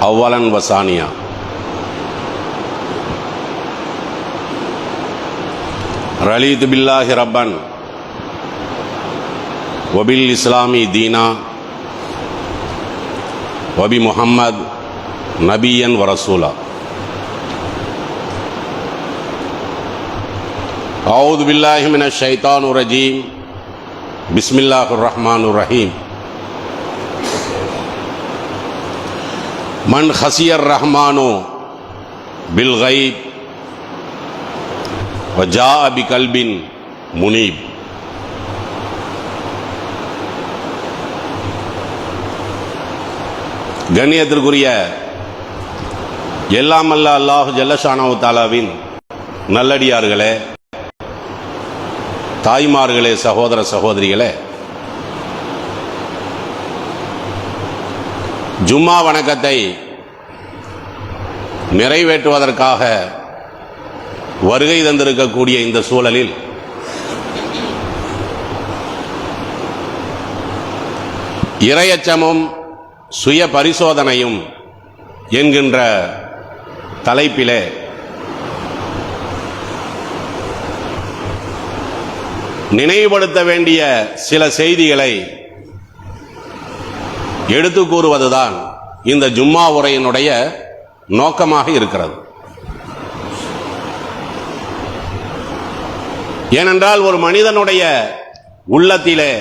अव्वलन व सानिया। रलीतु बिल्लाहि रब्बन व बिल इस्लामी दीना व बि मुहम्मद नबियन व रसूला। औज़ु बिल्लाहि मिनश शैतानिर रजीम। बिस्मिल्लाहिर रहमानिर रहीम। मन खसियर रहमानो बिल गैब व जाअ बिकल्बिन मुनीब। கண்ணியத்திற்குரிய எல்லாம் அல்ல அல்லாஹ் ஜல்லஷானஹு தஆலாவின் நல்லடியார்களே, தாய்மார்களே, சகோதர சகோதரிகளே, ஜும்மா வணக்கத்தை நிறைவேற்றுவதற்காக வருகை தந்திருக்கக்கூடிய இந்த சூழலில் இறையச்சமும் சுய பரிசோதனையும் என்கின்ற தலைப்பிலே நினைவுபடுத்த வேண்டிய சில செய்திகளை எடுத்து கூறுவதுதான் இந்த ஜும்மா உரையினுடைய நோக்கமாக இருக்கிறது. ஏனென்றால் ஒரு மனிதனுடைய உள்ளத்திலே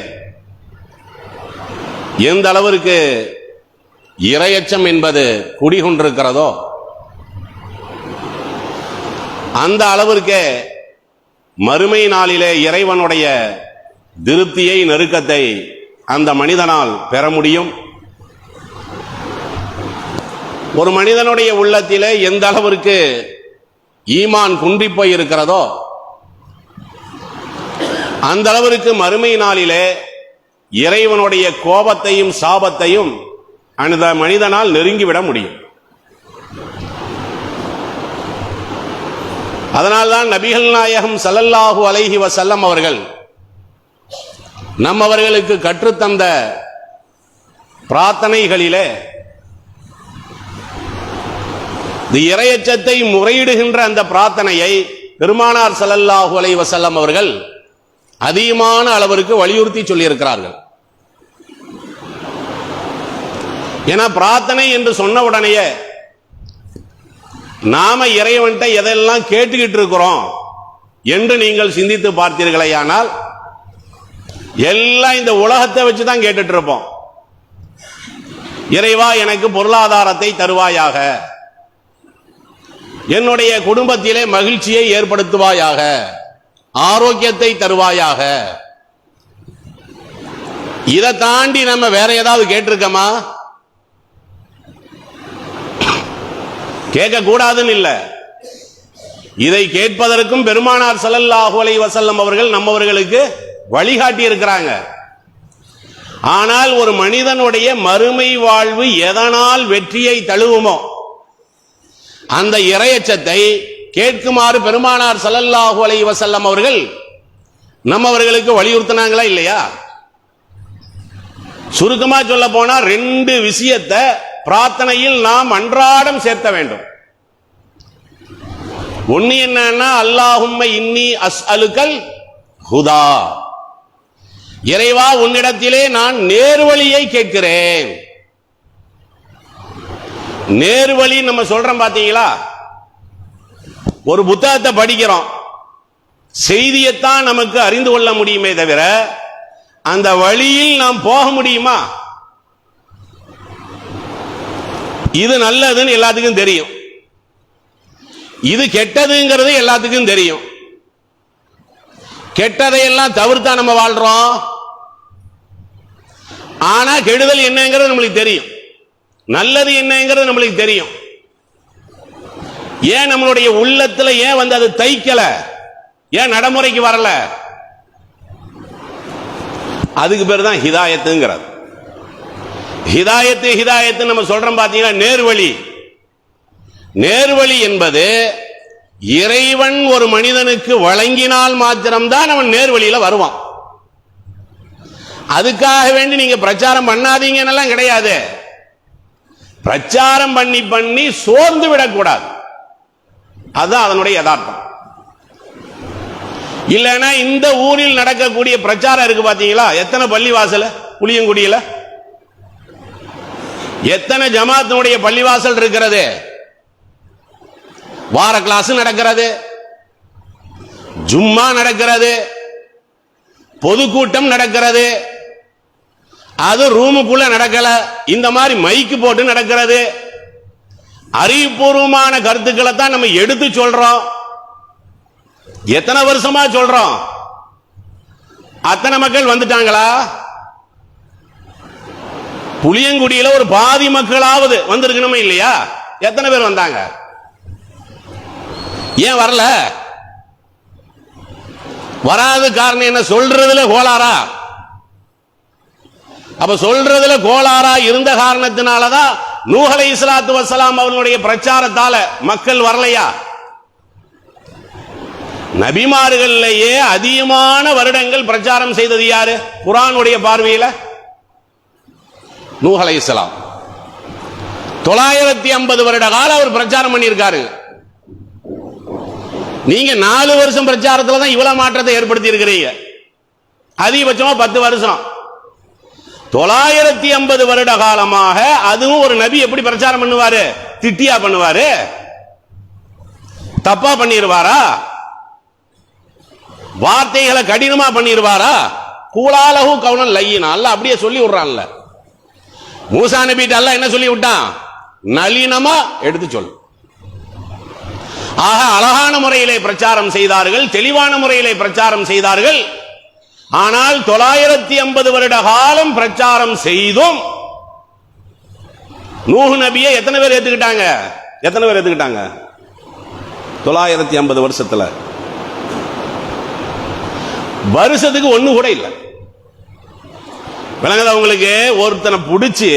எந்த அளவிற்கு இறையச்சம் என்பது குடிகொண்டிருக்கிறதோ அந்த அளவிற்கே மறுமை நாளிலே இறைவனுடைய திருப்தியை, நெருக்கத்தை அந்த மனிதனால் பெற முடியும். ஒரு மனிதனுடைய உள்ளத்திலே எந்த அளவிற்கு ஈமான் குன்றி போய் இருக்கிறதோ அந்த அளவிற்கு மறுமை நாளிலே இறைவனுடைய கோபத்தையும் சாபத்தையும் அந்த மனிதனால் நெருங்கிவிட முடியும். அதனால்தான் நபிகள் நாயகம் ஸல்லல்லாஹு அலைஹி வஸல்லம் அவர்கள் நம்மவர்களுக்கு கற்றுத்தந்த பிரார்த்தனைகளிலே இறையச்சத்தை முறையிடுகின்ற அந்த பிரார்த்தனையை பெருமானார் ஸல்லல்லாஹு அலைஹி வஸல்லம் அவர்கள் அதிகமான அளவிற்கு வலியுறுத்தி சொல்லியிருக்கிறார்கள். ஏன்னா பிரார்த்தனை என்று சொன்ன உடனேயே நாம இறைவன்கிட்ட எதெல்லாம் கேட்டுக்கிட்டு இருக்கிறோம் என்று நீங்கள் சிந்தித்து பார்த்தீர்களேயானால் எல்லாம் இந்த உலகத்தை வச்சுதான் கேட்டுட்டு இருப்போம். இறைவா எனக்கு பொருளாதாரத்தை தருவாயாக, என்னுடைய குடும்பத்திலே மகிழ்ச்சியை ஏற்படுத்துவாயாக, ஆரோக்கியத்தை தருவாயாக. இதை தாண்டி நம்ம வேற ஏதாவது கேட்டிருக்கோமா? கேட்க கூடாதுன்னு இல்ல. இதை கேட்பதற்கும் பெருமானார் ஸல்லல்லாஹு அலைஹி வஸல்லம் அவர்கள் நம்மவர்களுக்கு வழிகாட்டி இருக்கிறாங்க. ஆனால் ஒரு மனிதனுடைய மறுமை வாழ்வு எதனால் வெற்றியை தழுவுமோ அந்த இறையச்சத்தை கேட்குமாறு பெருமானார் ஸல்லல்லாஹு அலைஹி வஸல்லம் அவர்கள் நம்மவர்களுக்கு வலியுறுத்தினாங்களா இல்லையா? சுருக்கமா சொல்ல போனா 2 விஷயத்தை பிரார்த்தனையில் நாம் அன்றாடம் சேர்த்த வேண்டும். ஒன்னு என்னன்னா, அல்லாஹும்ம இன்னி அஸ்அலுகல் ஹுதா, இறைவா உன்னிடத்திலே நான் நேர்வழியை கேட்கிறேன். நேர்வழி நம்ம சொல்றோம் பாத்தீங்களா? ஒரு புத்தகத்தை படிக்கிறோம், செய்தியைத்தான் நமக்கு அறிந்து கொள்ள முடியுமே தவிர அந்த வழியில் நாம் போக முடியுமா? இது நல்லதுன்னு எல்லாத்துக்கும் தெரியும், இது கெட்டதுங்கிறது எல்லாத்துக்கும் தெரியும். கெட்டதையெல்லாம் தவிர்த்தா நம்ம வாழ்றோம். ஆனா கெடுதல் என்னங்கிறது நம்மளுக்கு தெரியும், நல்லது என்னங்கிறது நம்மளுக்கு தெரியும். ஏன் நம்மளுடைய உள்ளத்துல ஏன் வந்து அது தைக்கல, ஏன் நடைமுறைக்கு வரல? அதுக்கு பேர் தான் ஹிதாயத்துங்கிறது. ஹிதாயத்து ஹிதாயத்து நம்ம சொல்றோம் பாத்தீங்கன்னா, நேர்வழி. நேர்வழி என்பது இறைவன் ஒரு மனிதனுக்கு வழங்கினால் மாத்திரம்தான் அவன் நேர்வழியில வருவான். அதுக்காக வேண்டி நீங்க பிரச்சாரம் பண்ணாதீங்கன்னு கிடையாது. பிரச்சாரம் பண்ணி பண்ணி சோர்ந்து விடக்கூடாது. அதுதான் அதனுடைய யதார்த்தம். இல்லைன்னா இந்த ஊரில் நடக்கக்கூடிய பிரச்சாரம் இருக்கு பாத்தீங்களா, எத்தனை பள்ளிவாசல் புளியங்குடியில, எத்தனை ஜமாத்தினுடைய பள்ளிவாசல் இருக்கிறது, வார கிளாஸ் நடக்கிறது, ஜும்மா நடக்கிறது, பொதுக்கூட்டம் நடக்கிறது. அது ரூமுக்குள்ள நடக்கல, இந்த மாதிரி மைக்கு போட்டு நடக்கிறது. அறிவுபூர்வமான கருத்துக்களை தான் நம்ம எடுத்து சொல்றோம். எத்தனை வருஷமா சொல்றோம்? அத்தனை மக்கள் வந்துட்டாங்களா? புளியங்குடியில ஒரு பாதி மக்களாவது வந்திருக்கணுமே இல்லையா? எத்தனை பேர் வந்தாங்க? ஏன் வரல? வராத காரணம் என்ன? சொல்றதுல கோளாறா? அப்ப சொல்றதுல கோளாறா இருந்த காரணத்தினாலதான் நூஹ் அலைஹிஸ்ஸலாத்து வஸ்ஸலாம் அவர்களுடைய பிரச்சாரத்தால மக்கள் வரலையா? நபிமார்களையே அதிகமான வருடங்கள் பிரச்சாரம் செய்தது யாரு குர்ஆனுடைய பார்வையில? நூஹ் அலைஹிஸ்ஸலாம் 950 வருட காலம் அவர் பிரச்சாரம் பண்ணியிருக்காரு. நீங்க 4 வருஷம் பிரச்சாரத்துல தான் இவ்வளவு மாற்றத்தை ஏற்படுத்தி இருக்கிறீங்க. அதிகபட்சமா 10 வருஷம். 950 வருட காலமாக அதுவும் ஒரு நபி எப்படி பிரச்சாரம் பண்ணுவாரு? திட்டியா பண்ணுவாரு? தப்பா பண்ணிடுவாரா? வார்த்தைகளை கடினமா பண்ணிடுவாரா? கூலாலஹு கவுனன் லையினா, அல்லாஹ் அப்படியே சொல்லி விடுறான்ல. மூசா நபிட்ட அல்லாஹ் என்ன சொல்லி விட்டான்? நளினமா எடுத்து சொல். ஆக அழகான முறையிலே பிரச்சாரம் செய்தார்கள், தெளிவான முறையிலே பிரச்சாரம் செய்தார்கள். ஆனால் 950 வருட காலம் பிரச்சாரம் செய்தும் நூஹ் நபியை எத்தனை பேர் ஏத்துக்கிட்டாங்க? எத்தனை பேர் ஏத்துக்கிட்டாங்க 950 வருஷத்துல? வருஷத்துக்கு ஒண்ணு கூட இல்லை. விளங்குதா உங்களுக்கு? ஒருத்தனை பிடிச்சு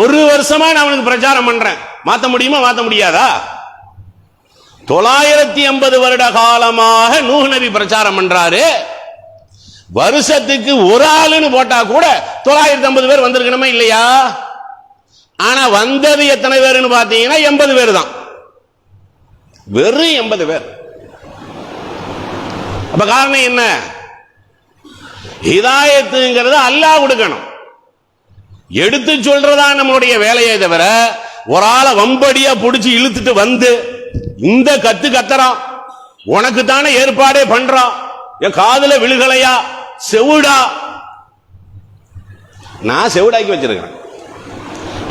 ஒரு வருஷமா நான் அவனுக்கு பிரச்சாரம் பண்றேன், மாத்த முடியுமா? மாத்த முடியாதா? 950 வருட காலமாக நூஹ் நபி பிரச்சாரம் பண்றாரு. வருஷத்துக்கு ஒரு ஆளுன்னு போட்டா கூட 950 பேர் வந்திருக்கணுமா இல்லையா? ஆனா வந்தது எத்தனை பேருன்னு பாத்தீங்கன்னா 80 பேர் தான். வெறும் 80 பேர். அப்ப காரணம் என்ன? ஹிதாயத்துங்கிறது அல்லாஹ் கொடுக்கணும். எடுத்து சொல்றதா நம்மளுடைய வேலையை தவிர ஒரு ஆளை வம்படியா புடிச்சு இழுத்துட்டு வந்து இந்த கத்து கத்துறான், உனக்கு தானே ஏற்பாடே பண்றான், என் காதுல விழுகலையா, செவுடா. நான் செவுடாக்கி வச்சிருக்கிறேன்.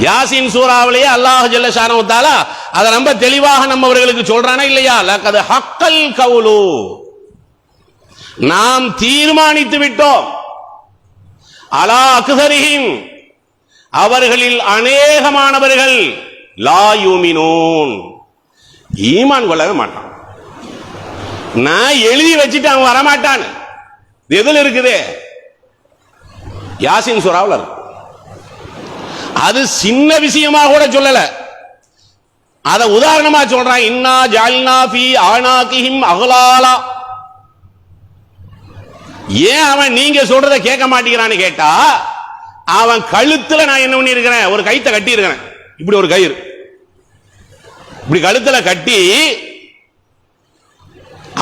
யாசின் சூறாவிலேயே அல்லாஹ் ஜல்ல ஷானஹு தஆலா அதை ரொம்ப தெளிவாக நம்மவர்களுக்கு சொல்றானா இல்லையா? லகத் ஹக்கல் கவுலு, நாம் தீர்மானித்து விட்டோம், அலா அக்ஸரிஹிம், அவர்களில் அநேகமானவர்கள் லா யூமினூன், ஈமான் கொள்ளவே மாட்டான். நான் எழுதி வச்சுட்டு அவன் வரமாட்டான். எதுல இருக்குது? யாசின் சூறாவுல இருக்கு. அது சின்ன விஷயமா கூட சொல்லல, அத உதாரணமா சொல்றான். இன்னா ஜஅல்னா ஃபீ ஆனாகிஹிம் அக்லாலா. ஏன் அவன் நீங்க சொல்றத கேட்க மாட்டேங்கிறான்னு கேட்டா, அவன் கழுத்துல நான் என்ன பண்ணி இருக்கிறேன்? ஒரு கயித்தை கட்டி இருக்கிறேன். இப்படி ஒரு கயிறு இப்படி கழுத்துல கட்டி,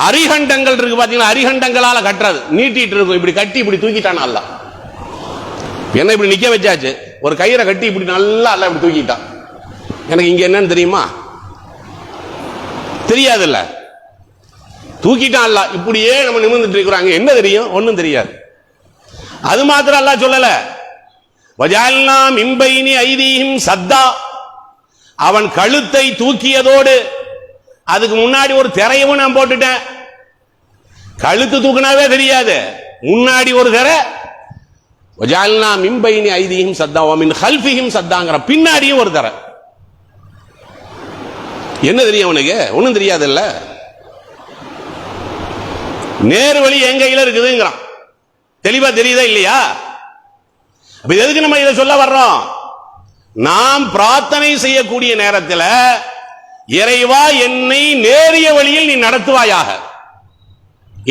அரிகண்டங்கள் இருக்கு பாத்தீங்களா, அரிகண்டங்களால கட்டுறது, நீட்டிட்டு இருக்கும். இப்படி கட்டி இப்படி தூக்கிட்டான் அல்லாஹ். என்ன இப்படி நிக்க வச்சாச்சு, ஒரு கயிறை கட்டி இப்படி நல்லா அல்லாஹ் இப்படி தூக்கிட்டான். எனக்கு இங்க என்னன்னு தெரியுமா? தெரியாது இல்ல, தூக்கிட்டான் அல்லாஹ். இப்படியே நம்ம நிமிர்ந்துட்டு இருக்கிறாங்க, என்ன தெரியும்? ஒன்னும் தெரியாது. அது மாத்திரம் அல்லாஹ் சொல்லல, வஜஅல்னா மின் பைனி ஐதீஹிம் சத்தா, அவன் கழுத்தை தூக்கியதோடு அதுக்கு முன்னாடி ஒரு திரையவும் நான் போட்டுட்டேன். கழுத்து தூக்கினாவே தெரியாது, முன்னாடி ஒரு திரை. வஜஅல்னா மின் பைனி ஐதீஹிம் சத்தா வ மின் கல்ஃபிஹிம் சத்தாங்கற, பின்னாடியும் ஒரு திரை. என்ன தெரியும் அவனுக்கு? ஒன்னும் தெரியாது இல்ல. நேர் வழி என் கையில இருக்குதுங்கிறான். தெளிவா தெரியுதா இல்லையா? அப்ப எதுக்கு நம்ம இதை சொல்ல வர்றோம்? நாம் பிரார்த்தனை செய்யக்கூடிய நேரத்தில் இறைவா என்னை நேரிய வழியில் நீ நடத்துவாயாக,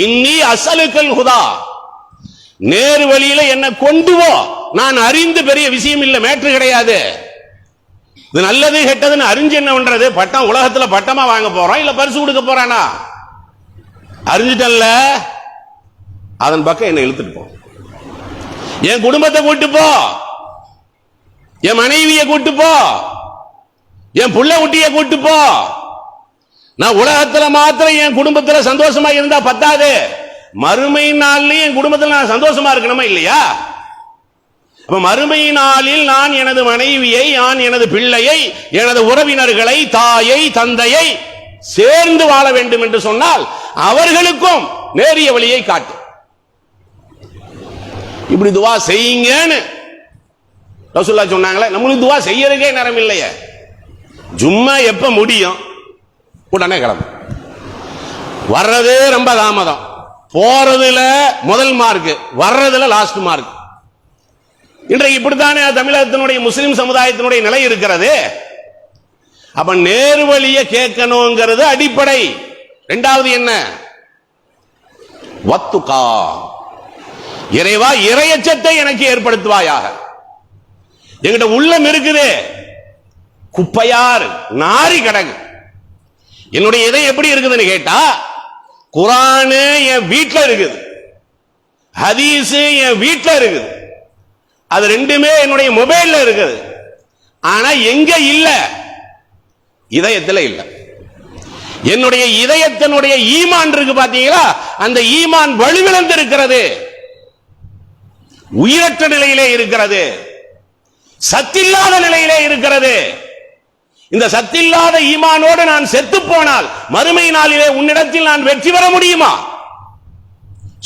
இன்னி அஸ்அலுக்கல் ஹுதா, நேரு வழியில என்ன கொண்டு போ, நான் அறிந்து பெரிய விஷயம் இல்லை, மேட்ரு கிடையாது. இது நல்லது கெட்டதுன்னு அறிஞ்சு என்ன பண்றது? பட்டம் உலகத்துல பட்டமா வாங்க போறோம் இல்ல பரிசு கொடுக்க போறானா? அறிஞ்சிட்டல்ல, அதன் பக்கம் என்ன இழுத்துட்டு போ. என் குடும்பத்தை கூட்டு போ, என் மனைவியை கூட்டு போ, என் புள்ள குட்டிய கூட்டு போ. நான் உலகத்துல மாத்திரம் என் குடும்பத்துல சந்தோஷமா இருந்தா பத்தாது, மறுமை நாளில் என் குடும்பத்தில் நான் சந்தோஷமா இருக்கணுமா இல்லையா? அப்ப மறுமை நாளில் நான் எனது மனைவியை, நான் எனது பிள்ளையை, எனது உறவினர்களை, தாயை, தந்தையை சேர்ந்து வாழ வேண்டும் என்று சொன்னால் அவர்களுக்கும் நேரிய வழியை காட்டு. இப்படி துவா செய்யுங்கன்னு ரசூலுல்லாஹ் சொன்னாங்களே, நம்மளுக்கு துவா செய்யறதுக்கே நேரம் இல்லையே. ஜும்மா எப்ப முடியும்? உடனே கிளம்பு. வர்றது ரொம்ப தாமதம், போறதுல முதல் மார்க், வர்றதுல லாஸ்ட் மார்க். இன்றைக்கு இப்படித்தானே தமிழகத்தினுடைய முஸ்லிம் சமுதாயத்தினுடைய நிலை இருக்கிறது. அப்ப நேரு வழியை கேட்கணுங்கிறது அடிப்படை. இரண்டாவது என்ன? வத்துகா, இறைவா இறையச்சத்தை எனக்கு ஏற்படுத்துவாயாக. என்கிட்ட உள்ளம் இருக்குது, குப்பையார் நாரி கடகு. என்னுடைய இதயம் எப்படி இருக்குதுன்னு கேட்டா, குர்ஆன் என் வீட்டில் இருக்குது, ஹதீஸ் என் வீட்டில் இருக்குது, அது ரெண்டுமே என்னுடைய மொபைல்ல இருக்குது. ஆனா எங்க இல்ல? இதயத்தில் இல்ல. என்னுடைய இதயத்தினுடைய ஈமான் இருக்கு பாத்தீங்களா, அந்த ஈமான் வலுவிழந்து இருக்கிறது, உயிரற்ற நிலையிலே இருக்கிறது, சத்தில்லாத நிலையிலே இருக்கிறது. இந்த சத்தில்லாத ஈமானோடு நான் செத்து போனால் மறுமை நாளிலே உன்னிடத்தில் நான் வெற்றி பெற முடியுமா?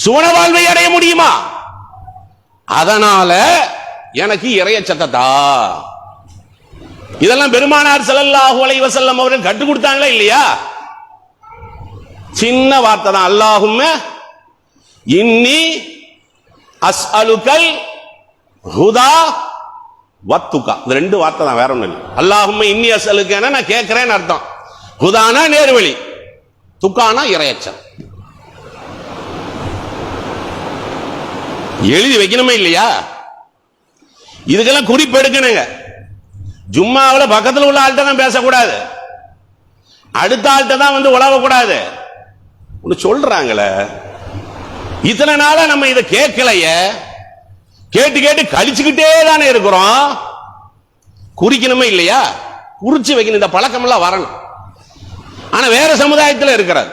சுவன வாழ்வை அடைய முடியுமா? அதனால எனக்கு இறையச்சத்தை தா. இதெல்லாம் பெருமானார் ஸல்லல்லாஹு அலைஹி வஸல்லம் அவர்கள் கற்றுக் கொடுத்தாங்களா இல்லையா? சின்ன வார்த்தை தான், அல்லாஹும்ம இன்னி அஸ்அலுகல் ஹுதா வத்துகா. இந்த ரெண்டு வார்த்தை தான், வேற ஒண்ணு இல்லை. அல்லாஹும்ம இன்னி அஸ்அலுகனா நான் கேட்கிறேன்னு அர்த்தம், ஹுதானா நேர்வழி, துக்கானா இறையச்சம். எழுதி வைக்கணுமே இல்லையா? இதுக்கெல்லாம் குறிப்பு எடுக்கணுங்க. ஜும்மாவில் பக்கத்தில் உள்ள ஆள்கிட்ட தான் பேசக்கூடாது, அடுத்த ஆள்கிட்ட தான் வந்து உழவக்கூடாது. ஒன்று சொல்றாங்களே, இத்தனை நாளா நம்ம இதை கேட்கலைய, கேட்டு கேட்டு கழிச்சுக்கிட்டே தானே இருக்கிறோம். குறிக்கணுமே இல்லையா? குறிச்சு வைக்கணும், இந்த பழக்கம் எல்லாம் வரணும். ஆனா வேற சமுதாயத்தில் இருக்கிறது,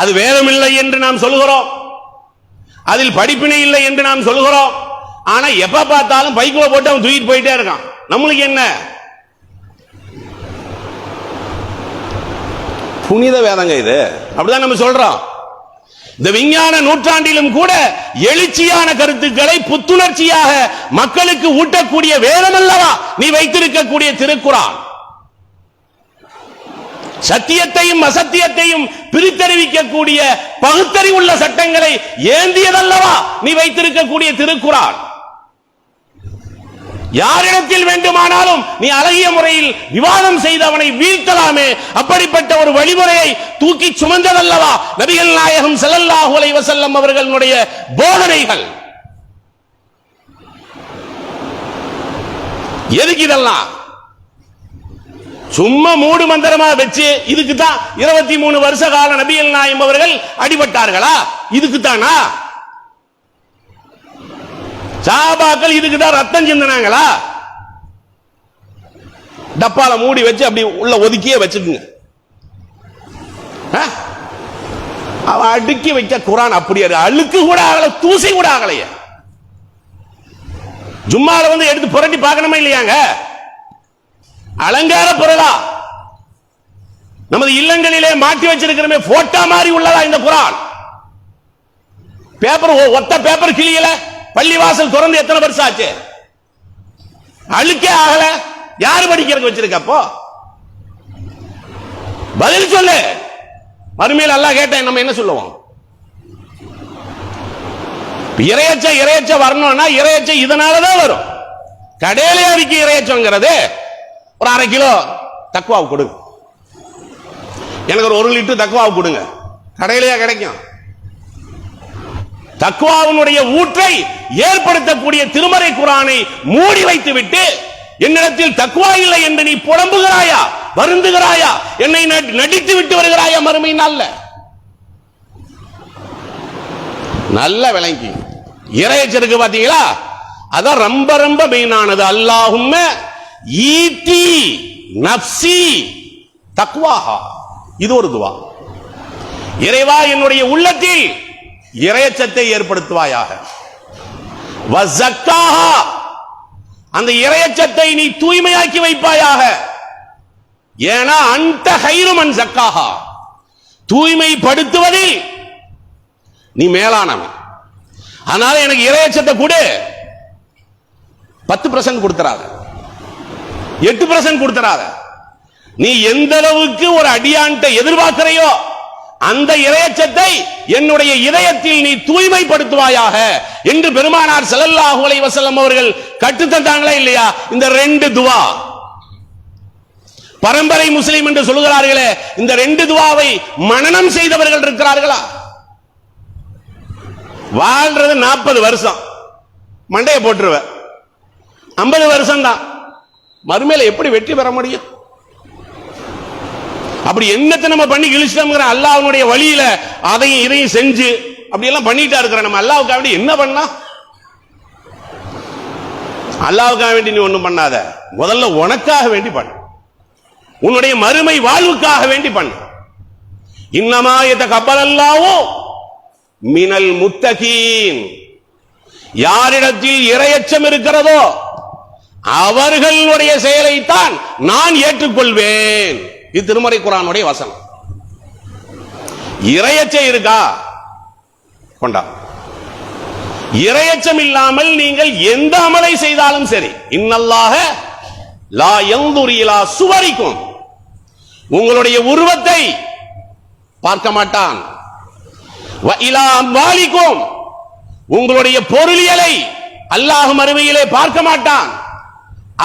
அது வேதம் இல்லை என்று நாம் சொல்கிறோம், அதில் படிப்பினை இல்லை என்று நாம் சொல்கிறோம். ஆனா எப்ப பார்த்தாலும் பைக்குள்ள போட்டு அவன் தூக்கிட்டு போயிட்டே இருக்கான். நம்மளுக்கு என்ன? புனித வேதங்க இது, அப்படிதான் நம்ம சொல்றோம். இந்த விஞ்ஞான நூற்றாண்டிலும் கூட எழுச்சியான கருத்துக்களை புத்துணர்ச்சியாக மக்களுக்கு ஊட்டக்கூடிய வேதம் அல்லவா நீ வைத்திருக்கக்கூடிய திருக்குர்ஆன். சத்தியத்தையும் அசத்தியத்தையும் பிரித்தறிவிக்கக்கூடிய பகுத்தறிவுள்ள சட்டங்களை ஏந்தியதல்லவா நீ வைத்திருக்கக்கூடிய திருக்குர்ஆன். யாரிடத்தில் வேண்டுமானாலும் நீ அழகிய முறையில் விவாதம் செய்து அவனை வீழ்த்தலாமே, அப்படிப்பட்ட ஒரு வழிமுறையை தூக்கி சுமந்ததல்லவா நபிகள் நாயகம் ஸல்லல்லாஹு அலைஹி வஸல்லம் அவர்களுடைய போதனைகள். எதுக்கு இதெல்லாம்? சும்மா மூடு மந்திரமா வச்சு இதுக்கு தான் 23 வருஷ கால நபிகள் நாயகம் அவர்கள் அடிபட்டார்களா? இதுக்கு தானா? சஹாபாக்கள் இதுக்கு தான் ரத்தம் சிந்தினாங்களா? டப்பால மூடி வச்சு அப்படி உள்ள ஒதுக்கியே வச்சுக்குங்க. அவன் அடுக்கி வைக்க குர்ஆன் அப்படியே அழுக்கு கூட ஆகல, தூசி கூட ஆகலையே. ஜும்மால வந்து எடுத்து புரட்டி பார்க்கணுமா இல்லையாங்க? அலங்கார பொருளா நமது இல்லங்களிலே மாட்டி வச்சிருக்கிறமே போட்டோ மாதிரி உள்ளதா இந்த குர்ஆன்? பேப்பர் ஒத்த பேப்பர் கிளியல, பள்ளிவாசல் திறந்து எத்தனை வருஷம் ஆச்சு? அழுக்கே ஆகல, யாரு படிக்கிறதுக்கு வச்சிருக்க? அப்போ பதில் சொல்லு. மறுமையில் அல்லாஹ் கேட்டேன் நம்ம என்ன சொல்லுவோம்? இறையச்ச வரணும்னா இறையச்ச இதனாலதான் வரும். கடையிலே விற்க இறையச்சங்கிறது ஒரு 1/2 கிலோ தக்வாவு கொடுங்க, எனக்கு ஒரு 1 லிட்டர் தக்வாவு கொடுங்க, கடையிலேயே கிடைக்கும். தக்வாவுடைய ஊற்றை ஏற்படுத்தக்கூடிய திருமறை குர்ஆனை மூடி வைத்துவிட்டு என்னிடத்தில் தக்வா இல்லை என்று நீ புலம்புகிறாயா, வருந்துகிறாயா, என்னை நடித்து விட்டு வருகிறாயா மறுமை நாள்ல? நல்ல விளங்கி இறையச்சருக்கு பாத்தீங்களா, அதான் ரொம்ப ரொம்ப மெயினானது. அல்லாஹும்ம ஈதி நஃப்ஸி தக்வாஹா. இது ஒரு துவா. இறைவா என்னுடைய உள்ளத்தில் இறையச்சத்தை ஏற்படுத்துவாயாக. வஸக்காஹா, அந்த இறையச்சத்தை நீ தூய்மையாக்கி வைப்பாயாக. ஏனா அன்த கைரு மன் ஸக்காஹா, தூய்மைப்படுத்துவதில் நீ மேலானவன். அதனால எனக்கு இறையச்சத்தை கொடு. 10% கொடுத்துறாத, 8% கொடுத்துறாத. நீ எந்த அளவுக்கு ஒரு அடியான்ட்ட எதிர்பார்க்கிறையோ அந்த இறையச்சத்தை என்னுடைய இதயத்தில் நீ தூய்மைப்படுத்துவாயாக என்று பெருமானார் ஸல்லல்லாஹு அலைஹி வஸல்லம் அவர்கள் கற்றுத்தந்தாங்களா இல்லையா? இந்த 2 துவா பரம்பரை முஸ்லிம் என்று சொல்கிறார்களே, இந்த 2 துவாவை மனனம் செய்தவர்கள் இருக்கிறார்களா? வாழ்றது 40 வருஷம், மண்டையை போட்டுருவ. 50 வருஷம் தான், மறுமையில எப்படி வெற்றி பெற முடியும்? அப்படி என்னத்தை நம்ம பண்ணி இழிச்சிட்டோம்ங்கிற அல்லாஹ்வுடைய வழியில அதையும் இதையும் செஞ்சு அப்படி எல்லாம் பண்ணிட்டா இருக்கிற நம்ம அல்லாஹ்வுக்காக வேண்டி என்ன பண்ணா? அல்லாஹ்வுக்காக வேண்டி நீ ஒண்ணும் பண்ணாத, முதல்ல உனக்காக வேண்டி பண்ணு, உன்னுடைய மறுமை வாழ்வுக்காக வேண்டி பண்ணு. இன்னமா யதகப்பலல்லாஹு மினல் முத்தகீன், யாரிடத்தில் இறையச்சம் இருக்கிறதோ அவர்களுடைய செயலைத்தான் நான் ஏற்றுக்கொள்வேன். இது திருமறை குர்ஆனுடைய வசனம். இறையச்சம் இருக்கா கொண்டா. இறையச்சம் இல்லாமல் நீங்கள் எந்த அமலை செய்தாலும் சரி, இன்னல்லாஹ லா யன்துரு இலா சுவரிக்கும், உங்களுடைய உருவத்தை பார்க்க மாட்டான். வ இலா அம்வாலிக்கும், உங்களுடைய பொருளியலை அல்லாஹ் மறுமையிலே பார்க்க மாட்டான்.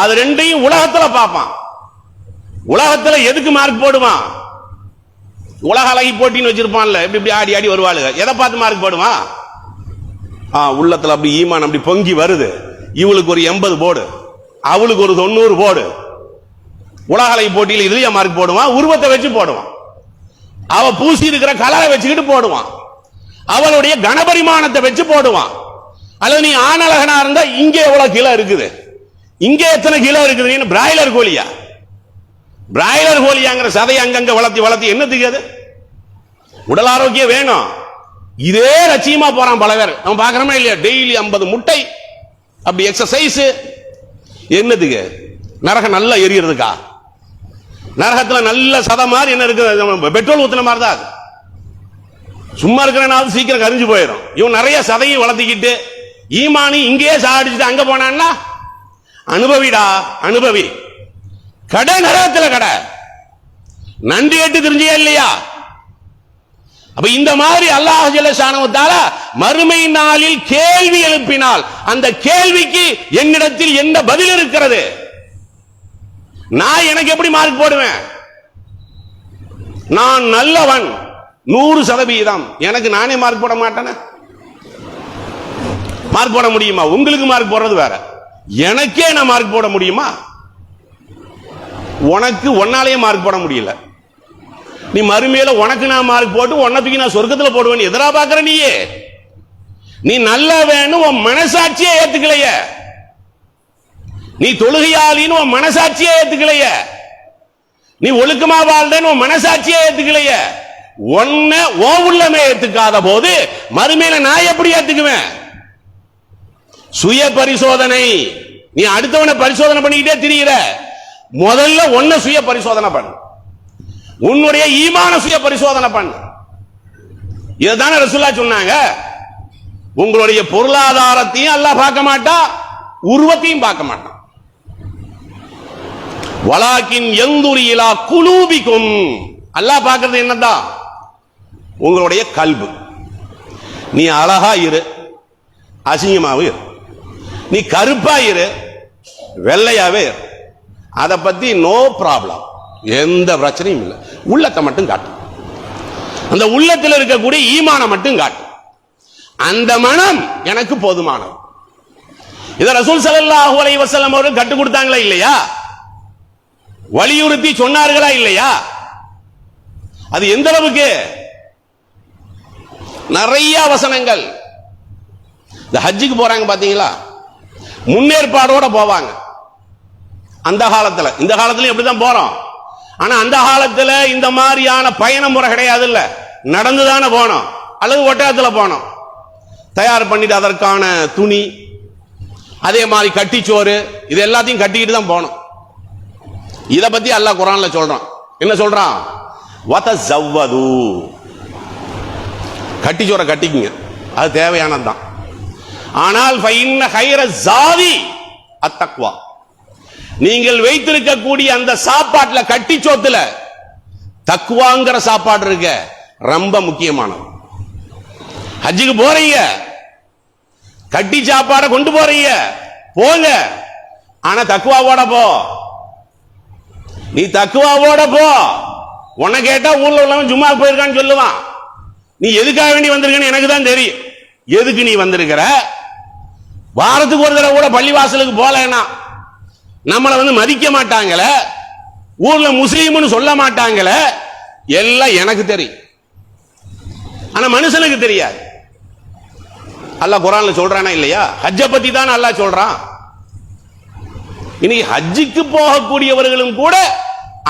அது ரெண்டையும் உலகத்துல பார்ப்பான். உலகத்துல எதுக்கு மார்க் போடுவான்? உலக அழகி போட்டின்னு வச்சிருப்பான்ல, எப்படி இப்படி ஆடி ஆடி வருவாளுங்க, எதை பார்த்து மார்க் போடுவான்? உள்ளத்துல அப்படி ஈமான் அப்படி பொங்கி வருது, இவளுக்கு ஒரு 80 போடு, அவளுக்கு ஒரு 90 போடு. உலக அழகி போட்டியில் இதுலயே மார்க் போடுவான். உருவத்தை வச்சு போடுவான், அவ பூசி இருக்கிற கலரை வச்சுக்கிட்டு போடுவான், அவளுடைய கனபரிமாணத்தை வச்சு போடுவான். அல்லது நீ ஆணழகனா இருந்தா இங்கே எவ்வளவு கிலோ இருக்குது, இங்கே எத்தனை கிலோ இருக்குது, பிராய்லர் கோழியா? பிராய்லர் கோழியாங்கிற சதை அங்கங்க வளர்த்தி வளர்த்தி என்னத்துக்கு? அது உடல் ஆரோக்கியம் வேணும். இதே லட்சியமா போறான் பல பேர், நம்ம பாக்குறோமா இல்லையா? டெய்லி 50 முட்டை அப்படி எக்ஸசைஸ். என்னதுக்கு? நரகம் நல்லா எரியறதுக்கா? நரகத்துல நல்ல சதை மாதிரி என்ன இருக்கு? பெட்ரோல் ஊத்துன மாதிரி தான். சும்மா இருக்கிறனாவது சீக்கிரம் கரிஞ்சு போயிடும். இவன் நிறைய சதையை வளர்த்திக்கிட்டு ஈமானி இங்கேயே சாடிச்சுட்டு அங்க போனான்னா அனுபவிடா, அனுபவி. கடை நரகத்துல கடை, நன்றி கேட்டு தெரிஞ்சியா இல்லையா? அப்ப இந்த மாதிரி அல்லாஹ் ஜல்ல ஷானஹு தஆலா மறுமை நாளில் கேள்வி எழுப்பினால் அந்த கேள்விக்கு என்னிடத்தில் என்ன பதில் இருக்கிறது? நான் எனக்கு எப்படி மார்க் போடுவேன்? நான் நல்லவன் 100%, எனக்கு நானே மார்க் போட மாட்டேனே. மார்க் போட முடியுமா? உங்களுக்கு மார்க் போடுறது வேற, எனக்கே நான் மார்க் போட முடியுமா? உனக்கு ஒன்னாலேயே மார்க் போட முடியல. நீ மறுமையில உனக்கு நான் மார்க் போட்டு உன்னத்துக்கு நான் சொர்க்கத்துல போடுவேன் எதிரா பாக்குற நீயே? நீ நல்ல வேணும் உன் மனசாட்சியே ஏத்துக்கலைய, நீ தொழுகையாளின்னு உன் மனசாட்சியே ஏத்துக்கலைய, நீ ஒழுக்கமா வாழ்றேன்னு உன் மனசாட்சியே ஏத்துக்கலைய, ஒன்ன ஓ உள்ளமே ஏத்துக்காத போது மறுமையில நான் எப்படி ஏத்துக்குவேன்? சுய பரிசோதனை. நீ அடுத்தவனை பரிசோதனை பண்ணிக்கிட்டே திரியிற, முதல்ல ஒன்ன சுய பரிசோதனை பண்ணு, உன்னுடைய ஈமான சுய பரிசோதனை பண்ணு. இதுதானே ரசூலுல்லாஹ் சொன்னாங்க. உங்களுடைய பொருளாதாரத்தையும் அல்லாஹ் பார்க்க மாட்டான், உருவத்தையும் பார்க்க மாட்டான். வலாக்கின் யன்துரு இலா குலூபிக்கும், அல்லாஹ் பார்க்கிறது என்னதான்? உங்களுடைய கல்பு. நீ அழகா இரு, அசிங்கமாவே இரு, நீ கருப்பா இரு, வெள்ளையாவே இரு, அதை பத்தி நோ ப்ராப்ளம், எந்த பிரச்சனையும் இல்லை. உள்ளத்தை மட்டும் காட்டு, அந்த உள்ளத்தில் இருக்கக்கூடிய ஈமானை மட்டும் காட்டு. அந்த மனம் எனக்கு போதுமானது. இத ரசூல் ஸல்லல்லாஹு அலைஹி வஸல்லம் அவர்கள் கற்றுக் கொடுத்தாங்களா இல்லையா? வலியுறுத்தி சொன்னார்களா இல்லையா? அது எந்த அளவுக்கு? நிறைய வசனங்கள். இந்த ஹஜ்ஜுக்கு போறாங்க பாத்தீங்களா, முன்னேற்பாடோட போவாங்க. அந்த காலத்துல, இந்த காலத்துல எப்படிதான் போறோம். ஆனா அந்த காலத்துல இந்த மாதிரியான பயண முறை கிடையாது. இல்ல, நடந்துதானே போனோம் அல்லது ஒட்டகத்துல போனோம். தயார் பண்ணிட்டு அதற்கான துணி, அதே மாதிரி கட்டிச்சோறு, இது எல்லாத்தையும் கட்டிக்கிட்டு தான் போனோம். இத பத்தி அல்லாஹ் குர்ஆன்ல சொல்றான். என்ன சொல்றான்? வதஸவ்வது, கட்டிச்சோரை கட்டிக்குங்க, அது தேவையானதுதான். ஆனால் ஃபைன்ன கைர ஜாதி அத்தக்வா, நீங்கள் வைத்திருக்கக்கூடிய அந்த சாப்பாட்டுல, கட்டிச்சோத்துல தக்வாங்கிற சாப்பாடு இருக்க ரொம்ப முக்கியமானது. ஹஜ்ஜுக்கு போறீங்க, கட்டி சாப்பாடை கொண்டு போறீங்க, போங்க. ஆனா தக்வாவோட போ. நீ தக்வாவோட போ. உன்னை கேட்டா ஊர்ல உள்ளவன் ஜும்மா போயிருக்கான்னு சொல்லுவான். நீ எதுக்காக வேண்டி வந்திருக்கன்னு எனக்கு தான் தெரியும். எதுக்கு நீ வந்திருக்கிற? வாரத்துக்கு ஒரு தடவை கூட பள்ளிவாசலுக்கு போலன்னா நம்மளை மதிக்க மாட்டாங்கள, ஊர்ல முஸ்லீம்னு சொல்ல மாட்டாங்கள, எல்லாம் எனக்கு தெரியும். ஆனா மனுஷனுக்கு தெரியாது. அல்லாஹ் குர்ஆன்ல சொல்றானா இல்லையா? ஹஜ்ஜ பத்தி தான் அல்லாஹ் சொல்றான். இன்னைக்கு ஹஜ்ஜுக்கு போகக்கூடியவர்களும் கூட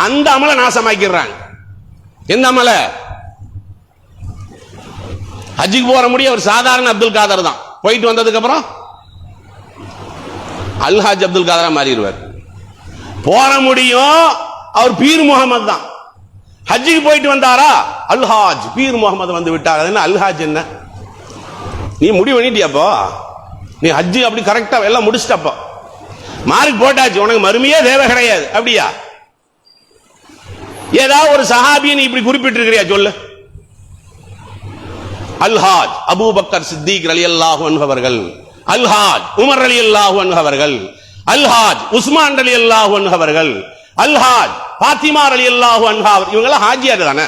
அந்த அமலை நாசமாக்கிறாங்க. எந்த அமலை? ஹஜ்ஜுக்கு போற முடிய ஒரு சாதாரண அப்துல் காதர் தான். போயிட்டு வந்ததுக்கு அப்புறம் அல்ஹாஜ் அப்துல் காதரா மாறிடுவார். போற முடியும் அவர் பீர் முகமது தான். ஹஜ்ஜுக்கு போயிட்டு வந்தாரா, அல்ஹாஜ் பீர் முகமது வந்து விட்டார். என்ன அல்ஹாஜ்? என்ன நீ முடிவு பண்ணிட்டியாப்போ? நீ ஹஜ்ஜு அப்படி கரெக்டா எல்லாம் முடிச்சிட்டப்போ, மார்க் போட்டாச்சு, உனக்கு மறுமையே தேவை கிடையாது. அப்படியா? ஏதாவது ஒரு சஹாபியை நீ இப்படி குறிப்பிட்டிருக்கிறியா சொல்லு? அல்ஹாஜ் அபூபக்கர் சித்திக் ரலியல்லாஹு அன்ஹு அவர்கள், அல்ஹாஜ் உமர் ரலியல்லாஹு அன்ஹு அவர்கள், அல்ஹாஜ் உஸ்மான் ரலியல்லாஹு அன்ஹு அவர்கள், அல்ஹாஜ் பாத்திமா ரலியல்லாஹு அன்ஹா, இவங்க எல்லாம் ஹாஜியார் தானே?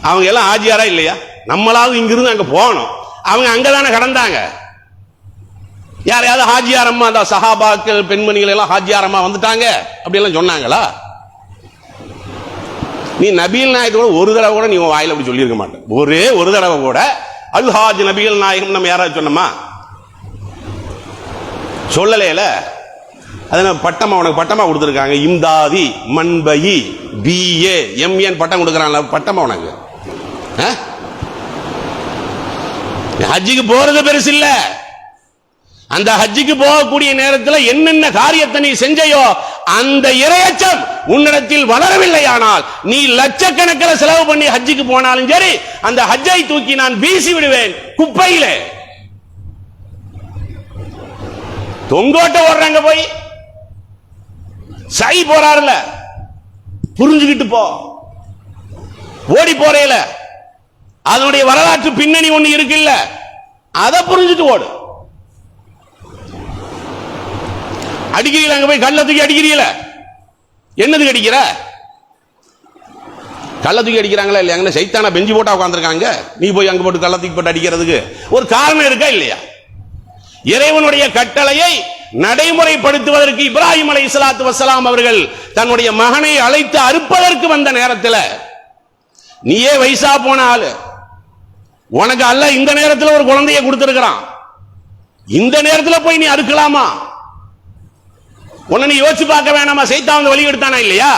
அவங்க எல்லாம் ஹாஜியாரா இல்லையா? நம்மளாவது இங்கிருந்து அங்க போகணும், அவங்க அங்கதானே கடந்தாங்க. யாரையாவது ஹாஜியாரம்மா, அந்த சஹாபாக்கள் பெண்மணிகள் எல்லாம் ஹாஜியாரம்மா வந்துட்டாங்க அப்படி எல்லாம் சொன்னாங்களா? நீ நபிகள் நாயகத்தோட ஒரு தடவை கூட நீ வாயில அப்படி சொல்லியிருக்க மாட்டேன். ஒரே ஒரு தடவை கூட அல்ஹாஜ் நபிகள் நாயகம் நம்ம யாராவது சொன்னோமா? சொல்லலையில. அதனால பட்டமா, உனக்கு பட்டமா கொடுத்துருக்காங்க. இம்தாதி மன்பயி பிஏ எம்ஏன் பட்டம் கொடுக்குறாங்க. பட்டமா உனக்கு? ஹஜ்ஜுக்கு போறது பெருசு இல்ல. அந்த ஹஜ்ஜுக்கு போகக்கூடிய நேரத்தில் என்னென்ன காரியத்தை நீ செஞ்சையோ அந்த இறையச்சம் உன்னிடத்தில் வளரவில்லையானால் நீ லட்சக்கணக்கில் செலவு பண்ணி ஹஜ்ஜுக்கு போனாலும் சரி, அந்த ஹஜ்ஜை தூக்கி நான் வீசி விடுவேன் குப்பையிலே. தொங்கோட்ட ஓடுறாங்க போய் சை போறாருல, புரிஞ்சுக்கிட்டு போ. ஓடி போறேல, அதனுடைய வரலாற்று பின்னணி ஒண்ணு இருக்குல்ல, அதை புரிஞ்சுட்டு ஓடு. அடிக்கிறீங்களா? அங்க போய் கள்ள தூக்கி அடிக்கிறீங்களா? என்னதுக்கு அடிக்கிற? கள்ள தூக்கி அடிக்கிறாங்களா இல்லையா? அங்கே சைத்தானா பெஞ்சு போட்டா உட்காந்துருக்காங்க, நீ போய் அங்க போட்டு கள்ள தூக்கி போட்டு அடிக்கிறதுக்கு ஒரு காரணம் இருக்கா இல்லையா? இறைவனுடைய கட்டளையை நடைமுறைப்படுத்துவதற்கு இப்ராஹிம் அலைஹிஸ்ஸலாத்து வஸ்ஸலாம் அவர்கள் தன்னுடைய மகனை அழைத்து அறுப்பதற்கு வந்த நேரத்தில், நீயே வயசா போன ஆளு, உனக்கு அல்லாஹ் இந்த நேரத்தில் ஒரு குழந்தையை கொடுத்திருக்கிறான், இந்த நேரத்தில் போய் நீ அறுக்கலாமா? உன்னை நீ யோசிச்சு பார்க்க வேணாமா? சைத்தான் வந்து வழி எடுத்தானா இல்லையா?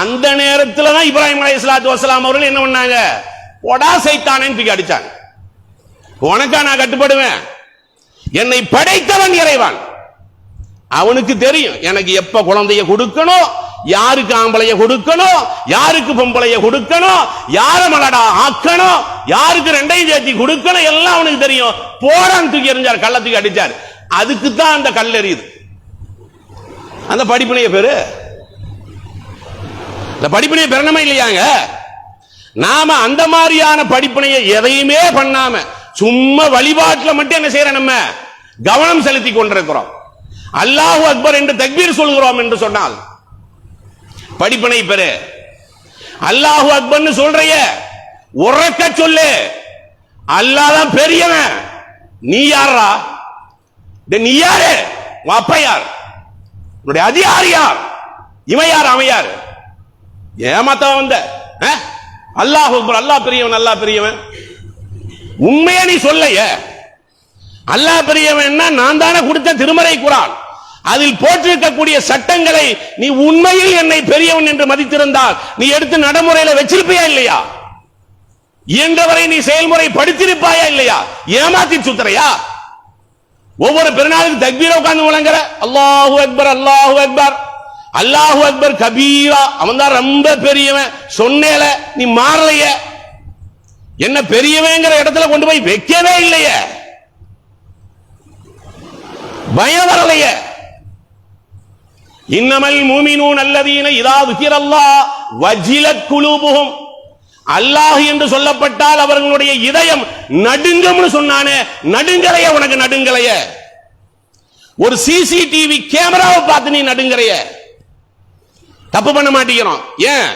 அந்த நேரத்தில் தான் இப்ராஹிம் அலைஹிஸ்ஸலாத்து வஸ்ஸலாம் அவர்கள் என்ன பண்ணாங்க? ஒடா சைத்தானேன்னு தூக்கி அடிச்சாங்க. உனக்கா நான் கட்டுப்படுவேன்? என்னை படைத்தவன் இறைவன், அவனுக்கு தெரியும் எனக்கு எப்ப குழந்தைய கொடுக்கணும், யாருக்கு ஆம்பளைய கொடுக்கணும், யாருக்கு பொம்பளைய கொடுக்கணும், யார மலடா ஆக்கணும், யாருக்கு ரெண்டையும் சேர்த்தி கொடுக்கணும், எல்லாம் அவனுக்கு தெரியும். போறான் தூக்கி எறிஞ்சார், கள்ள தூக்கி அடிச்சார். அதுக்கு தான் அந்த கல் எறியுது. அந்த படிப்பினைய பேரு, இந்த படிப்பினைய பெறணுமா இல்லையாங்க? நாம அந்த மாதிரியான படிப்பினையை எதையுமே பண்ணாம சும்மா வழிபாட்டில் மட்டும் என்ன செய்யற, நம்ம கவனம் செலுத்தி கொண்டிருக்கிறோம். அல்லாஹு அக்பர் என்று தக்பீர் சொல்கிறோம் என்று சொன்னால் படிப்பினை பெறு. அல்லாஹு அக்பர்னு சொல்றைய உறக்க சொல்லு. அல்லாஹ் தான் பெரியவன். நீ யாரா? நீ யாரு? உன் அப்பா யார்? உன்னுடைய அதிகாரி யார்? இவன் யார் அவன் யார்? ஏமாத்த வந்த? அல்லாஹ் அக்பர், அல்லாஹ் பெரியவன், அல்லாஹ் பெரியவன். உண்மையா நீ சொல்லைய. அல்லாஹ் பெரியவன் நான் தானே கொடுத்த திருமறை குர்ஆன், அதில் போட்டிருக்கக்கூடிய சட்டங்களை நீ உண்மையில் என்னை பெரியவன் என்று மதித்திருந்தால் நீ எடுத்து நடைமுறையில வச்சிருப்பியா இல்லையா? இயன்றவரை நீ செயல்முறை படுத்திருப்பாயா இல்லையா? ஏமாத்தி சுத்துறையா? ஒவ்வொரு பெருநாளுக்கு தக்பீர உட்கார்ந்து முழங்குற, அல்லாஹு அக்பர், அல்லாஹு அக்பர், அல்லாஹு அக்பர் கபீரா, அவன் தான் ரொம்ப பெரியவன் சொன்னேல, நீ மாறலைய. என்ன பெரியவங்கிற இடத்துல கொண்டு போய் வைக்கவே இல்லையே, பயம் வரலைய. இன்னமல் மூமினூன் அல்லதீன இதா ذுகிரல்லாஹ் வஜிலத் குலூபுஹும், அல்லாஹ் என்று சொல்லப்பட்டால் அவர்களுடைய இதயம் நடுங்கும்னு சொன்னானே, நடுங்கலைய. உனக்கு நடுங்கலைய? ஒரு சிசிடிவி கேமராவை பார்த்து நீ நடுங்கலைய? தப்பு பண்ண மாட்டேங்கிறோம். ஏன்?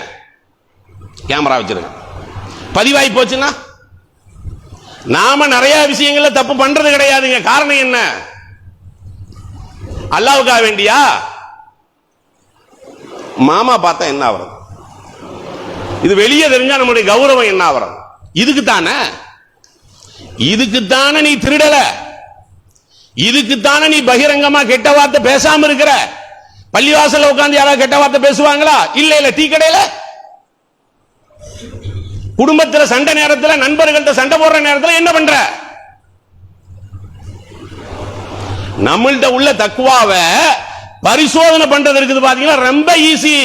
கேமரா வச்சிருக்க, பதிவாய் போச்சுன்னா நாம நிறைய விஷயங்கள்ல தப்பு பண்றது கிடையாதுங்க. காரணம் என்ன? அல்லாஹ்வுக்காக வேண்டியா? மாமா பார்த்தா என்ன ஆவறது? இது வெளியே தெரிஞ்சா நம்முடைய கௌரவம் என்ன ஆவறது? இதுக்குத்தானே, இதுக்குத்தானே நீ திருடல, இதுக்குத்தானே நீ பகிரங்கமா கெட்ட வார்த்தை பேசாம இருக்கிற. பள்ளிவாசல்ல உட்கார்ந்து யாராவது கெட்ட வார்த்தை பேசுவாங்களா? இல்ல இல்ல. டீ கடையில, குடும்பத்தில் சண்டை நேரத்தில், நண்பர்கள்ட்ட சண்டை போடுற நேரத்தில் என்ன பண்ற? நம்மள்ட்ட உள்ள தக்வாவை பரிசோதனை பண்றது இருக்குது பாத்தீங்கன்னா, ரொம்ப ஈஸி.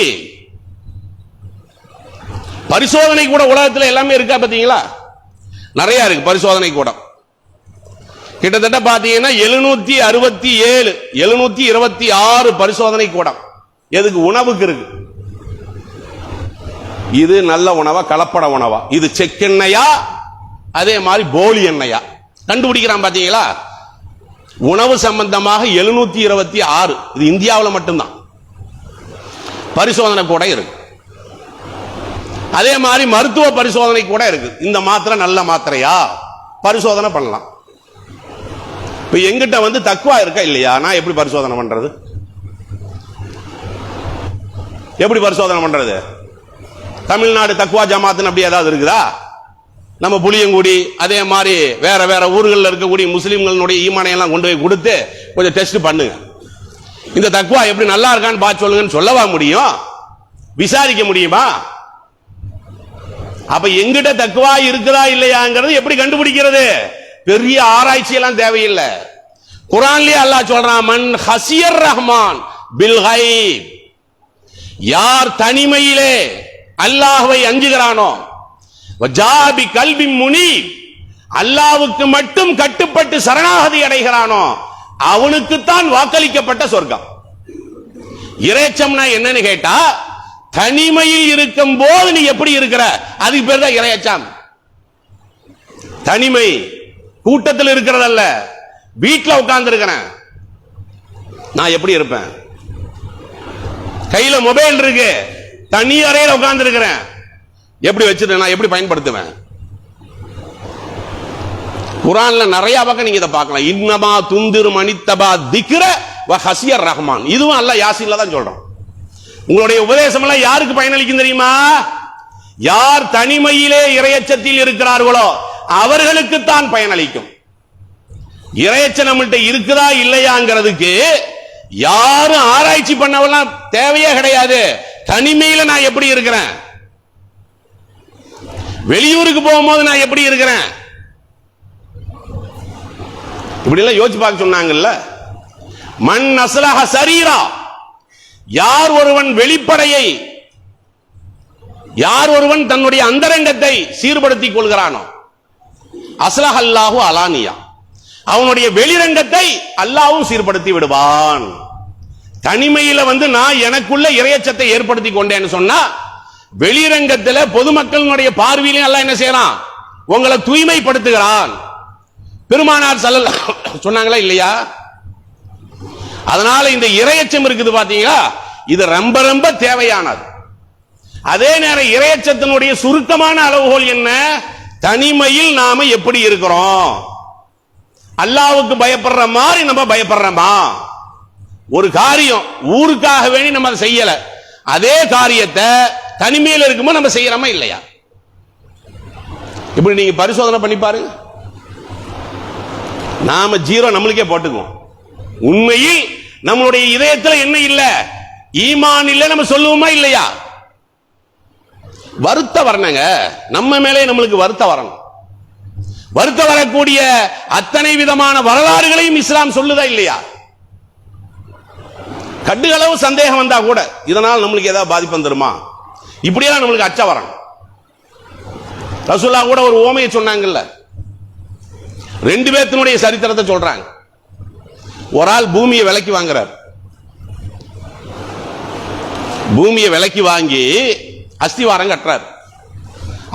பரிசோதனை கூட உலகத்தில் எல்லாமே இருக்கா பாத்தீங்களா? நிறைய இருக்கு பரிசோதனை கூட. கிட்டத்தட்ட பாத்தீங்கன்னா 767 726 பரிசோதனை கூடம். எதுக்கு? உணவுக்கு இருக்கு. இது நல்ல உணவா கலப்பட உணவா, இது செக்கெண்ணையா அதே மாதிரி போலி எண்ணெயா கண்டுபிடிக்கிறான் பாத்தீங்களா? உணவு சம்பந்தமாக 726, இது இந்தியாவில் மட்டும்தான் பரிசோதனை கூட இருக்கு. அதே மாதிரி மருத்துவ பரிசோதனை கூட இருக்கு. இந்த மாத்திரை நல்ல மாத்திரையா பரிசோதனை பண்ணலாம். இப்ப எங்கிட்ட வந்து தக்வா இருக்கா இல்லையா? நான் எப்படி பரிசோதனை பண்றது? எப்படி பரிசோதனை பண்றது? தமிழ்நாடு தக்வா ஜமாத்துன்னு அப்படி ஏதாவது இருக்குதா? நம்ம புளியங்குடி அதே மாதிரி வேற வேற ஊர்களில் இருக்கக்கூடிய முஸ்லிம்களுடைய ஈமானை எல்லாம் கொண்டு போய் கொடுத்து கொஞ்சம் டெஸ்ட் பண்ணுங்க, இந்த தக்வா எப்படி நல்லா இருக்கான்னு பார்த்து சொல்லுங்கன்னு சொல்லவா முடியும்? விசாரிக்க முடியுமா? அப்ப எங்கிட்ட தக்வா இருக்குதா இல்லையாங்கிறது எப்படி கண்டுபிடிக்கிறது? பெரிய ஆராய்ச்சி எல்லாம் தேவையில்லை. குர்ஆன்லயே அல்லாஹ் சொல்றான், மன் ஹசியர் ரஹ்மான் பில் கைப், யார் தனிமையிலே அல்லாஹ்வை அஞ்சுகிறானோ, வஜாபி கல்பி முனீப், அல்லாஹ்வுக்கு மட்டும் கட்டுப்பட்டு சரணாகதி அடைகிறானோ, அவனுக்குத்தான் வாக்களிக்கப்பட்ட சொர்க்கம். இறைச்சம்னா என்னன்னு கேட்டா, தனிமையில் இருக்கும் போது நீ எப்படி இருக்கிற, அதுக்கு பேர் தான் இறைச்சம். தனிமை கூட்டத்தில் இருக்கிறதல்ல. வீட்டில் உட்கார்ந்து இருக்கிறேன், நான் எப்படி இருப்பேன்? கையில மொபைல் இருக்கு, தனி அறையில் உட்கார்ந்து இருக்கிறேன், எப்படி வச்சிருக்கேன்? நான் எப்படி பயன்படுத்துவேன்? குர்ஆன்ல நிறைய பக்கம் நீங்க இதை பார்க்கலாம். இன்னமா துந்திரு மனித்தபா திக்ர வ ஹசியர் ரஹ்மான், இதுவும் அல்லாஹ் யாசீன்ல தான் சொல்றான். உங்களுடைய உபதேசம் எல்லாம் யாருக்கு பயனளிக்கும் தெரியுமா? யார் தனிமையிலே இறையச்சத்தில் இருக்கிறார்களோ அவர்களுக்குத்தான் பயனளிக்கும். இறையச்சம் நம்மள்ட்ட இருக்குதா இல்லையாங்கிறதுக்கு யாரும் ஆராய்ச்சி பண்ணவெல்லாம் தேவையே கிடையாது. தனிமையில நான் எப்படி இருக்கிறேன், வெளியூருக்கு போகும்போது நான் எப்படி இருக்கிறேன், இப்படி எல்லாம் யோசிச்சு பார்க்க சொன்னாங்கல்ல. மன் அஸ்லஹ சரீரா, யார் ஒருவன் வெளிப்படையை, யார் ஒருவன் தன்னுடைய அந்தரங்கத்தை சீர்படுத்திக் கொள்கிறானோ, அஸ்லஹ் அல்லாஹு அலானியா, அவனுடைய வெளிரங்கத்தை அல்லாஹ்வும் சீர்படுத்தி விடுவான். தனிமையில வந்து நான் எனக்குள்ள இறையச்சத்தை ஏற்படுத்தி கொண்டேன்னு சொன்னா, வெளிரங்கத்தில் பொதுமக்களுடைய பார்வையிலும் அல்லாஹ் என்ன செய்யறான்? உங்களை தூய்மைப்படுத்துகிறான். பெருமானார் ஸல்லல்லாஹு சொன்னாங்களா இல்லையா? அதனால இந்த இறையச்சம் இருக்குது பாத்தீங்களா, இது ரொம்ப ரொம்ப தேவையானது. அதே நேரம் இறையச்சத்தினுடைய சுருக்கமான அளவுகோல் என்ன? தனிமையில் நாம எப்படி இருக்கிறோம்? அல்லாஹ்வுக்கு பயப்படுற மாதிரி நம்ம பயப்படுறோமா? ஒரு காரியம் ஊருக்காக வேண்டி நம்ம அதை செய்யல, அதே காரியத்தை தனிமையில் இருக்கும்போது நம்ம செய்யறோமா இல்லையா? இப்படி நீங்க பரிசோதனை பண்ணி பாருங்க. நாம ஜீரோ நம்மளுக்கே போட்டுக்குவோம். உண்மையில் நம்மளுடைய இதயத்தில் என்ன இல்ல? ஈமான் இல்ல நம்ம சொல்லுவோமா இல்லையா? வருத்த வரணுங்க, நம்ம மேலே நம்மளுக்கு வருத்த வரணும். வருத்த வரக்கூடிய அத்தனை விதமான வரலாறுகளையும் இஸ்லாம் சொல்லுதா இல்லையா? கடுகளவு சந்தேகம் வந்தா கூட இதனால் நம்மளுக்கு ஏதாவது பாதிப்பு வந்துருமா, இப்படியெல்லாம் நம்மளுக்கு அச்சம் வரணும். ரசூலுல்லாஹ் கூட ஒரு ஓமையை சொன்னாங்கல்ல, ரெண்டு பேர்த்தினுடைய சரித்திரத்தை சொல்றாங்க. ஒரு ஆள் பூமியை விலைக்கு வாங்குறார். பூமியை விலைக்கு வாங்கி அஸ்திவாரம் கட்டுறார்.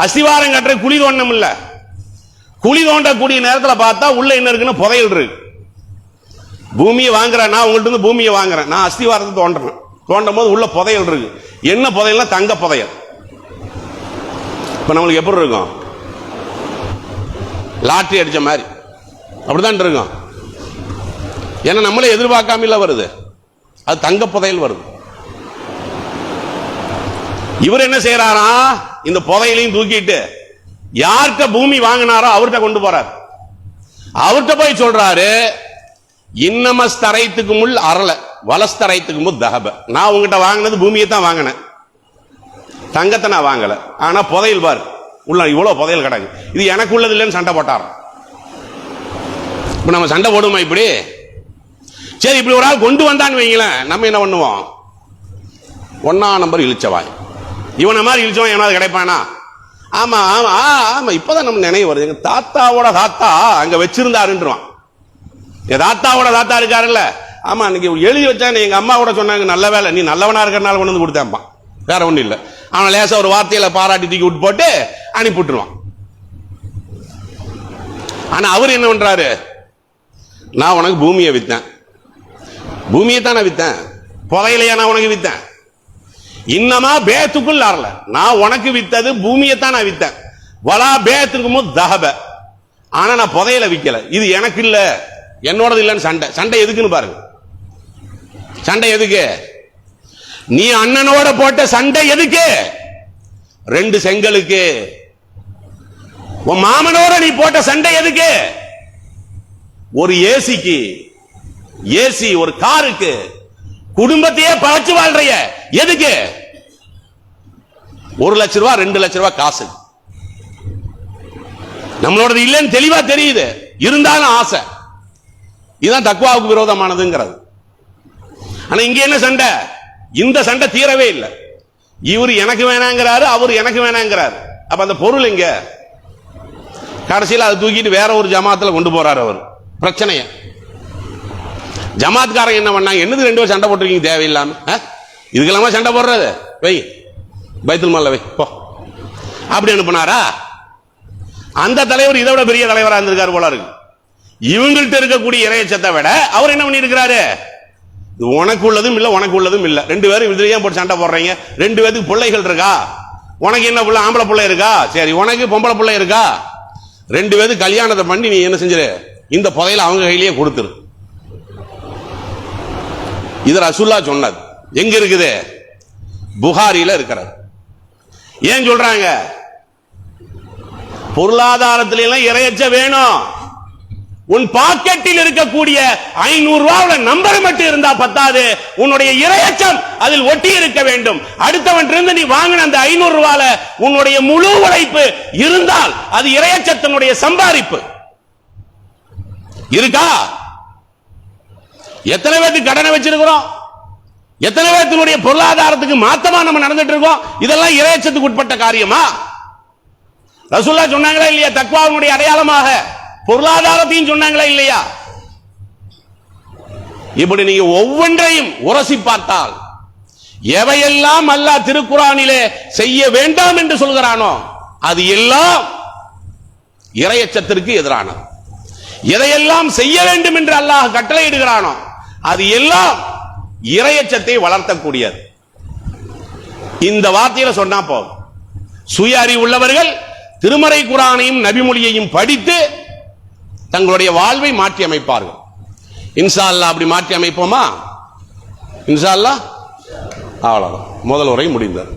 அஸ்திவாரம் கட்டுற குழி தோண்டம் இல்ல, குழி தோண்டக்கூடிய நேரத்தில் பார்த்தா உள்ள என்ன இருக்குன்னு புதையல் இருக்கு. பூமியை வாங்குறேன், நான் உங்கள்ட்ட இருந்து பூமியை வாங்குறேன், நான் அஸ்திவாரத்தை தோன்றேன். தோண்டும் போது உள்ள புதையல் இருக்கு. என்ன புதையல்னா தங்க புதையல். இப்ப நம்மளுக்கு எப்படி இருக்கும்? லாட்டரி அடிச்ச மாதிரி அப்படிதான் இருக்கும். ஏன்னா நம்மளே எதிர்பார்க்காம இல்ல வருது, அது தங்க புதையல் வருது. இவர் என்ன செய்யறாரா, இந்த புதையலையும் தூக்கிட்டு யார்கிட்ட பூமி வாங்கினாரோ அவர்கிட்ட கொண்டு போறார். அவர்கிட்ட போய் சொல்றாரு, இன்னமஸ்தரைத்துக்கு முள் அரள வலஸ்தரைத்துக்கு முள் தகப. நான் உங்ககிட்ட வாங்கினது பூமியை தான் வாங்கினேன், தங்கத்தை நான் வாங்கல. ஆனா புதையல் பாரு, உள்ள இவ்வளவு புதையல் கிடக்கு, இது எனக்கு உள்ளது இல்லைன்னு சண்டை போட்டார். இப்ப நம்ம சண்டை போடுமா இப்படி? சரி, இப்படி ஒரு ஆள் கொண்டு வந்தான்னு வைங்களேன், நம்ம என்ன பண்ணுவோம்? 1ஆம் நம்பர் இழிச்சவாய், இவனை மாதிரி இழிச்சவன் எவனாவது கிடைப்பானா? ஆமா ஆமா ஆமா, இப்பதான் நம்ம நினைவு வருது, எங்க தாத்தாவோட தாத்தா அங்க வச்சிருந்தாருன்றான். என் தாத்தாவோட தாத்தா இருக்காருல்ல, ஆமா அன்னைக்கு எழுதி வச்சான்னு எங்க அம்மா கூட சொன்னாங்க, நல்ல வேலை நீ நல்லவனா இருக்கிறனால கொண்டு வந்து கொடுத்தேன்ப்பா, வேற ஒண்ணும் இல்ல. அவன் லேசா ஒரு வார்த்தையில பாராட்டி தூக்கி விட்டு போட்டு அனுப்பிட்டுருவான். ஆனா அவர் என்ன பண்றாரு, நான் உனக்கு பூமியை வித்தேன், பூமியை தான் நான் வித்தேன், புதையிலையா நான் உனக்கு வித்தேன். இன்னமா பேத்துக்குள் ஆறல, நான் உனக்கு வித்தது பூமியை தான் நான் வித்தேன். வலா பேத்துக்கும் தஹப, ஆனா நான் புதையில விக்கல, இது எனக்கு இல்ல என்னோடது இல்லன்னு சண்டை. சண்டை எதுக்குன்னு பாருங்க, சண்டை எதுக்கு? நீ அண்ணனோட போட்ட சண்டை எதுக்கு? 2 செங்கலுக்கு. உன் மாமனோட நீ போட்ட சண்டை எதுக்கு? ஒரு ஏசிக்கு, ஏசி ஒரு காருக்கு, குடும்பத்தையே பழச்சு வாழ்றைய எதுக்கு? 1 லட்சம் ரூபாய் 2 லட்சம் ரூபாய் காசு நம்மளோட இல்லைன்னு தெளிவா தெரியுது, இருந்தாலும் ஆசை. இதுதான் தக்வாவுக்கு விரோதமானதுங்கிறது. ஆனா இங்க என்ன சண்டை? இந்த சண்டை தீரவே இல்லை. இவர் எனக்கு வேணாங்கிறாரு, அவர் எனக்கு வேணாங்கிறாரு. அப்ப அந்த பொருள் இங்க கடைசியில் அதை தூக்கிட்டு வேற ஒரு ஜமாத்துல கொண்டு போறாரு அவர் பிரச்சனைய. ஜமாத்காரங்க என்ன பண்ணாங்க, என்னது 2 பேர் சண்டை போட்டிருக்கீங்க தேவையில்லாம, இதுக்கெல்லாமா சண்டை போடுறது, வை பைத்துல் மால்ல வை போ அப்படி அனுப்புனாரா? அந்த தலைவர் இதை விட பெரிய தலைவரா இருந்திருக்காரு போல இருக்கு. இவங்கள்ட்ட இருக்கக்கூடிய இறையச்சத்தை விட அவர் என்ன பண்ணி இருக்கிறாரு, உனக்கு உள்ளதும் இல்ல உனக்கு உள்ளதும் இல்ல, 2 பேரும் இதுலயே போட்டு சண்டை போடுறீங்க. 2 பேருக்கு பிள்ளைகள் இருக்கா, உனக்கு என்ன பிள்ளை, ஆம்பளை பிள்ளை இருக்கா, சரி உனக்கு பொம்பளை பிள்ளை இருக்கா, 2 பேருக்கு கல்யாணத்தை பண்ணி நீ என்ன செஞ்சிரு, இந்த புதையில அவங்க கையிலேயே கொடுத்துரு. இது ரசூலுல்லாஹ் சொன்னது. எங்க இருக்குது? புகாரில இருக்கிறது. ஏன் சொல்றாங்க? பொருளாதாரத்தில எல்லாம் இறையச்ச வேணும். உன் பாக்கெட்டில் இருக்கக்கூடிய 500 ரூபாய் நம்பர் மட்டும் இருந்தா பத்தாது, உன்னுடைய இறையச்சம் அதில் ஒட்டி இருக்க வேண்டும். அடுத்தவன் இருந்து நீ வாங்கின அந்த 500 ரூபாய் உன்னுடைய முழு உழைப்பு இருந்தால் அது இறையச்சத்தினுடைய சம்பாதிப்பு இருக்கா? எத்தனை பேருக்கு கடனை வச்சிருக்கிறோம், எத்தனை பேருடைய பொருளாதாரத்துக்கு மாத்தமா நம்ம நடந்துட்டு இருக்கோம். இதெல்லாம் இறையச்சத்துக்கு உட்பட்ட காரியமா? ரசூலுல்லாஹ் சொன்னாங்களா இல்லையா? தக்வாவுடைய அடையாளமாக பொருளாதாரத்தையும் சொன்னாங்களா இல்லையா? இப்படி நீங்க ஒவ்வொன்றையும் உரசி பார்த்தால் எவையெல்லாம் அல்லாஹ் திருக்குர்ஆனிலே செய்ய வேண்டாம் என்று சொல்கிறானோ அது எல்லாம் இறையச்சத்திற்கு எதிரானது. எதையெல்லாம் செய்ய வேண்டும் என்று அல்லாஹ் கட்டளையிடுகிறானோ அது எல்லாம் இறையச்சத்தை வளர்த்தக்கூடியது. இந்த வார்த்தையில சொன்னா போதும். சுய அறிவு உள்ளவர்கள் திருமறை குர்ஆனையும் நபிமொழியையும் படித்து தங்களுடைய வாழ்வை மாற்றி அமைப்பார்கள். இன்ஷா அல்லாஹ் அப்படி மாற்றி அமைப்போமா? இன்ஷா அல்லாஹ். அவ்வளவுதான், முதல் உரை முடிந்தது.